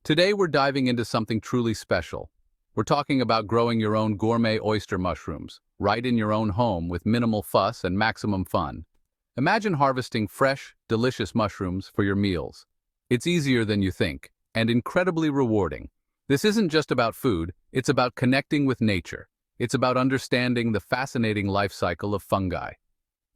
Today we're diving into something truly special. We're talking about growing your own gourmet oyster mushrooms, right in your own home with minimal fuss and maximum fun. Imagine harvesting fresh, delicious mushrooms for your meals. It's easier than you think, and incredibly rewarding. This isn't just about food, it's about connecting with nature. It's about understanding the fascinating life cycle of fungi.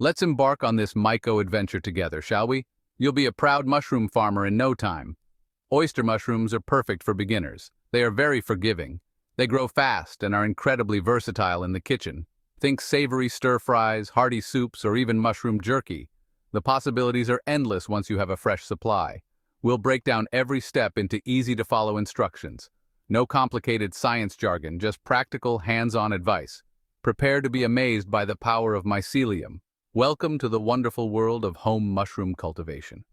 Let's embark on this myco adventure together, shall we? You'll be a proud mushroom farmer in no time. Oyster mushrooms are perfect for beginners. They are very forgiving. They grow fast and are incredibly versatile in the kitchen. Think savory stir-fries, hearty soups, or even mushroom jerky. The possibilities are endless once you have a fresh supply. We'll break down every step into easy-to-follow instructions. No complicated science jargon, just practical, hands-on advice. Prepare to be amazed by the power of mycelium. Welcome to the wonderful world of home mushroom cultivation.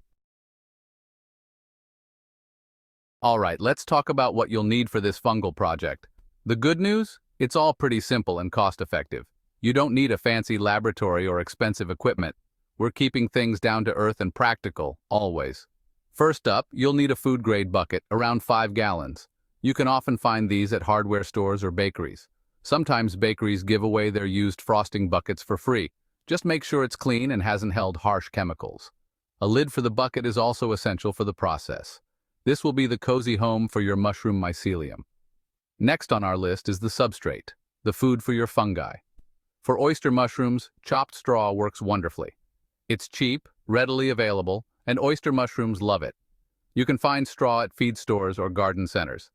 All right, let's talk about what you'll need for this fungal project. The good news? It's all pretty simple and cost-effective. You don't need a fancy laboratory or expensive equipment. We're keeping things down to earth and practical, always. First up, you'll need a food-grade bucket, around 5 gallons. You can often find these at hardware stores or bakeries. Sometimes bakeries give away their used frosting buckets for free. Just make sure it's clean and hasn't held harsh chemicals. A lid for the bucket is also essential for the process. This will be the cozy home for your mushroom mycelium. Next on our list is the substrate, the food for your fungi. For oyster mushrooms, chopped straw works wonderfully. It's cheap, readily available, and oyster mushrooms love it. You can find straw at feed stores or garden centers.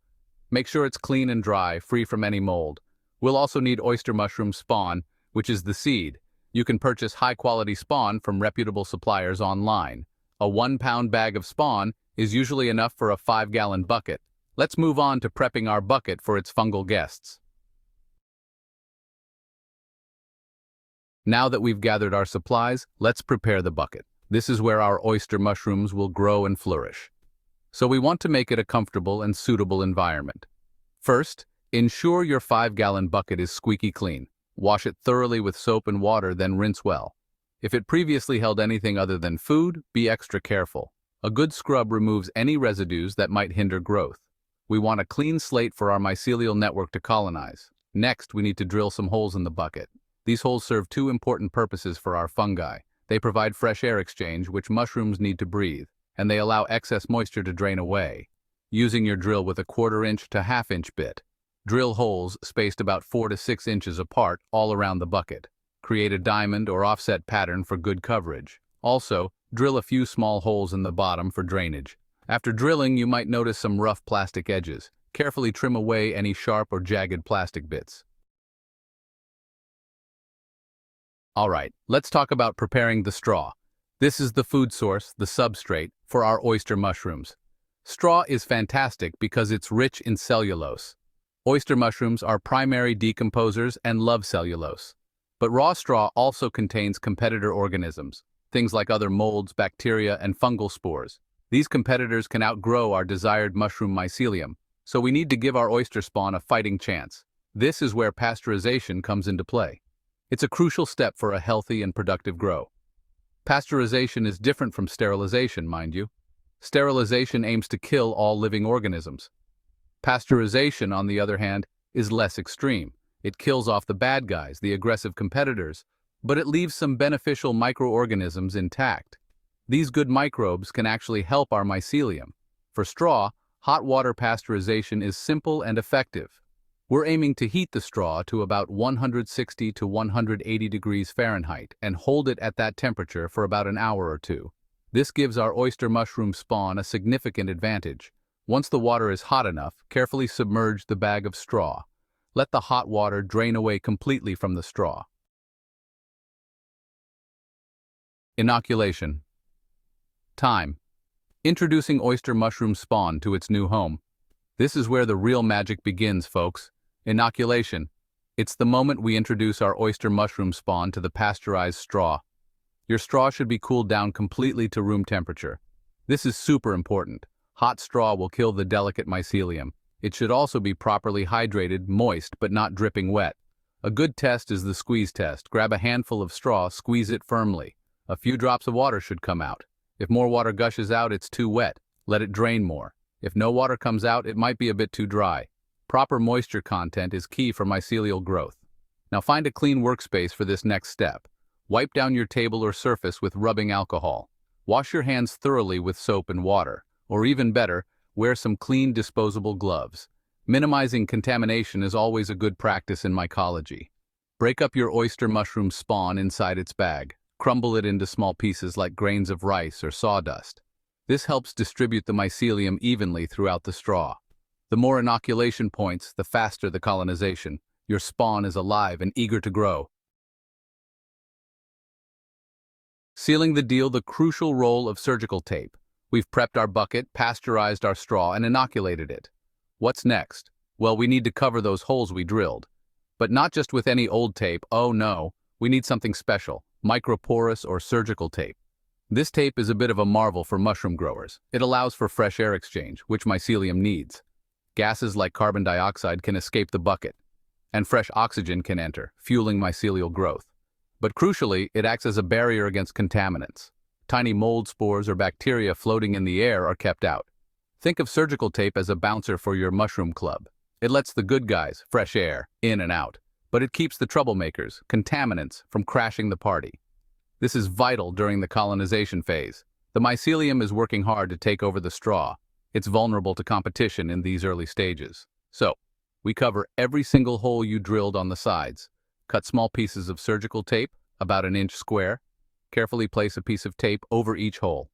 Make sure it's clean and dry, free from any mold. We'll also need oyster mushroom spawn, which is the seed. You can purchase high-quality spawn from reputable suppliers online. A 1-pound bag of spawn is usually enough for a 5-gallon bucket. Let's move on to prepping our bucket for its fungal guests. Now that we've gathered our supplies, let's prepare the bucket. This is where our oyster mushrooms will grow and flourish. So we want to make it a comfortable and suitable environment. First, ensure your 5-gallon bucket is squeaky clean. Wash it thoroughly with soap and water, then rinse well. If it previously held anything other than food, be extra careful. A good scrub removes any residues that might hinder growth. We want a clean slate for our mycelial network to colonize. Next, we need to drill some holes in the bucket. These holes serve two important purposes for our fungi. They provide fresh air exchange, which mushrooms need to breathe, and they allow excess moisture to drain away. Using your drill with a 1/4-inch to 1/2-inch bit, drill holes spaced about 4 to 6 inches apart all around the bucket. Create a diamond or offset pattern for good coverage. Also, drill a few small holes in the bottom for drainage. After drilling, you might notice some rough plastic edges. Carefully trim away any sharp or jagged plastic bits. All right, let's talk about preparing the straw. This is the food source, the substrate, for our oyster mushrooms. Straw is fantastic because it's rich in cellulose. Oyster mushrooms are primary decomposers and love cellulose. But raw straw also contains competitor organisms, things like other molds, bacteria, and fungal spores. These competitors can outgrow our desired mushroom mycelium, so we need to give our oyster spawn a fighting chance. This is where pasteurization comes into play. It's a crucial step for a healthy and productive grow. Pasteurization is different from sterilization, mind you. Sterilization aims to kill all living organisms. Pasteurization, on the other hand, is less extreme. It kills off the bad guys, the aggressive competitors, but it leaves some beneficial microorganisms intact. These good microbes can actually help our mycelium. For straw, hot water pasteurization is simple and effective. We're aiming to heat the straw to about 160 to 180 degrees Fahrenheit and hold it at that temperature for about an hour or two. This gives our oyster mushroom spawn a significant advantage. Once the water is hot enough, carefully submerge the bag of straw. Let the hot water drain away completely from the straw. Inoculation. Time. Introducing oyster mushroom spawn to its new home. This is where the real magic begins, folks. Inoculation. It's the moment we introduce our oyster mushroom spawn to the pasteurized straw. Your straw should be cooled down completely to room temperature. This is super important. Hot straw will kill the delicate mycelium. It should also be properly hydrated, moist, but not dripping wet. A good test is the squeeze test. Grab a handful of straw, squeeze it firmly. A few drops of water should come out. If more water gushes out, it's too wet. Let it drain more. If no water comes out, it might be a bit too dry. Proper moisture content is key for mycelial growth. Now find a clean workspace for this next step. Wipe down your table or surface with rubbing alcohol. Wash your hands thoroughly with soap and water, or even better, wear some clean disposable gloves. Minimizing contamination is always a good practice in mycology. Break up your oyster mushroom spawn inside its bag. Crumble it into small pieces like grains of rice or sawdust. This helps distribute the mycelium evenly throughout the straw. The more inoculation points, the faster the colonization. Your spawn is alive and eager to grow. Sealing the deal, the crucial role of surgical tape. We've prepped our bucket, pasteurized our straw, and inoculated it. What's next? Well, we need to cover those holes we drilled. But not just with any old tape, oh no, we need something special, microporous or surgical tape. This tape is a bit of a marvel for mushroom growers. It allows for fresh air exchange, which mycelium needs. Gases like carbon dioxide can escape the bucket, and fresh oxygen can enter, fueling mycelial growth. But crucially, it acts as a barrier against contaminants. Tiny mold spores or bacteria floating in the air are kept out. Think of surgical tape as a bouncer for your mushroom club. It lets the good guys, fresh air, in and out. But it keeps the troublemakers, contaminants, from crashing the party. This is vital during the colonization phase. The mycelium is working hard to take over the straw. It's vulnerable to competition in these early stages. So, we cover every single hole you drilled on the sides. Cut small pieces of surgical tape, about an inch square. Carefully place a piece of tape over each hole.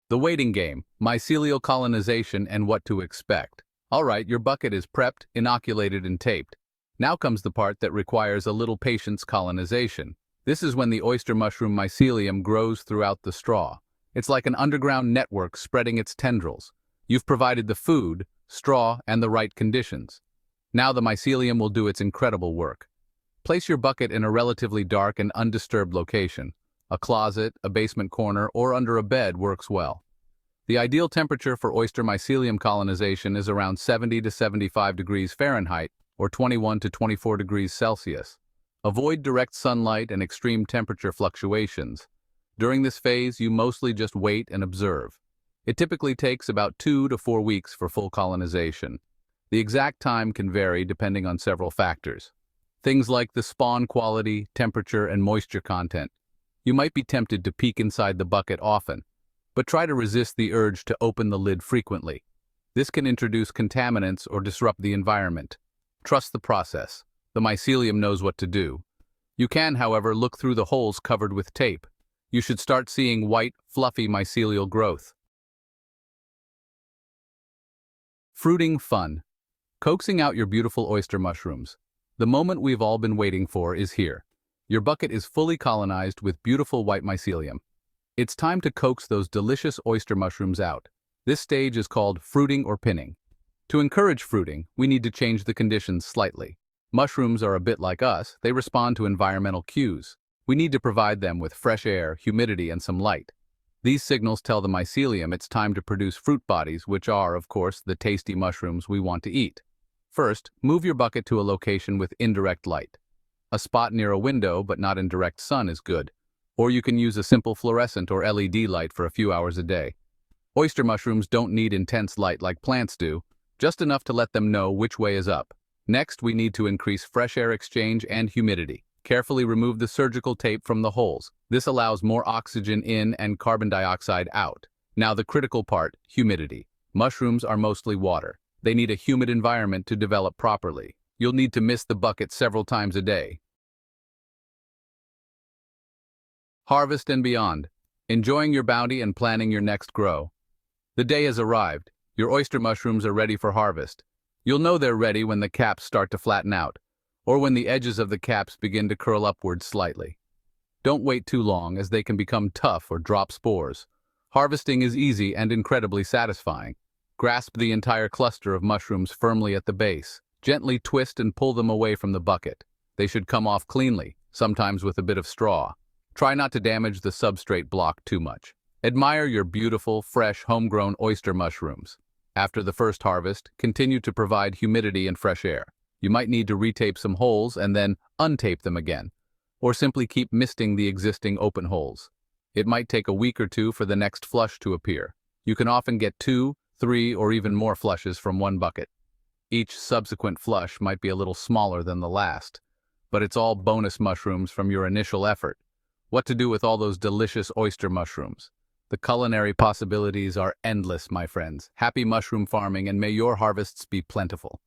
The waiting game, mycelial colonization and what to expect. Alright, your bucket is prepped, inoculated, and taped. Now comes the part that requires a little patience: colonization. This is when the oyster mushroom mycelium grows throughout the straw. It's like an underground network spreading its tendrils. You've provided the food, straw, and the right conditions. Now the mycelium will do its incredible work. Place your bucket in a relatively dark and undisturbed location. A closet, a basement corner, or under a bed works well. The ideal temperature for oyster mycelium colonization is around 70 to 75 degrees Fahrenheit or 21 to 24 degrees Celsius. Avoid direct sunlight and extreme temperature fluctuations. During this phase, you mostly just wait and observe. It typically takes about 2 to 4 weeks for full colonization. The exact time can vary depending on several factors. Things like the spawn quality, temperature, and moisture content. You might be tempted to peek inside the bucket often, but try to resist the urge to open the lid frequently. This can introduce contaminants or disrupt the environment. Trust the process. The mycelium knows what to do. You can, however, look through the holes covered with tape. You should start seeing white, fluffy mycelial growth. Fruiting fun. Coaxing out your beautiful oyster mushrooms. The moment we've all been waiting for is here. Your bucket is fully colonized with beautiful white mycelium. It's time to coax those delicious oyster mushrooms out. This stage is called fruiting or pinning. To encourage fruiting, we need to change the conditions slightly. Mushrooms are a bit like us, they respond to environmental cues. We need to provide them with fresh air, humidity, and some light. These signals tell the mycelium it's time to produce fruit bodies, which are, of course, the tasty mushrooms we want to eat. First, move your bucket to a location with indirect light. A spot near a window but not in direct sun is good. Or you can use a simple fluorescent or LED light for a few hours a day. Oyster mushrooms don't need intense light like plants do, just enough to let them know which way is up. Next, we need to increase fresh air exchange and humidity. Carefully remove the surgical tape from the holes. This allows more oxygen in and carbon dioxide out. Now the critical part, humidity. Mushrooms are mostly water. They need a humid environment to develop properly. You'll need to mist the bucket several times a day. Harvest and beyond. Enjoying your bounty and planning your next grow. The day has arrived. Your oyster mushrooms are ready for harvest. You'll know they're ready when the caps start to flatten out, or when the edges of the caps begin to curl upwards slightly. Don't wait too long, as they can become tough or drop spores. Harvesting is easy and incredibly satisfying. Grasp the entire cluster of mushrooms firmly at the base. Gently twist and pull them away from the bucket. They should come off cleanly, sometimes with a bit of straw. Try not to damage the substrate block too much. Admire your beautiful, fresh, homegrown oyster mushrooms. After the first harvest, continue to provide humidity and fresh air. You might need to retape some holes and then untape them again, or simply keep misting the existing open holes. It might take a week or two for the next flush to appear. You can often get 2, 3, or even more flushes from one bucket. Each subsequent flush might be a little smaller than the last, but it's all bonus mushrooms from your initial effort. What to do with all those delicious oyster mushrooms? The culinary possibilities are endless, my friends. Happy mushroom farming, and may your harvests be plentiful.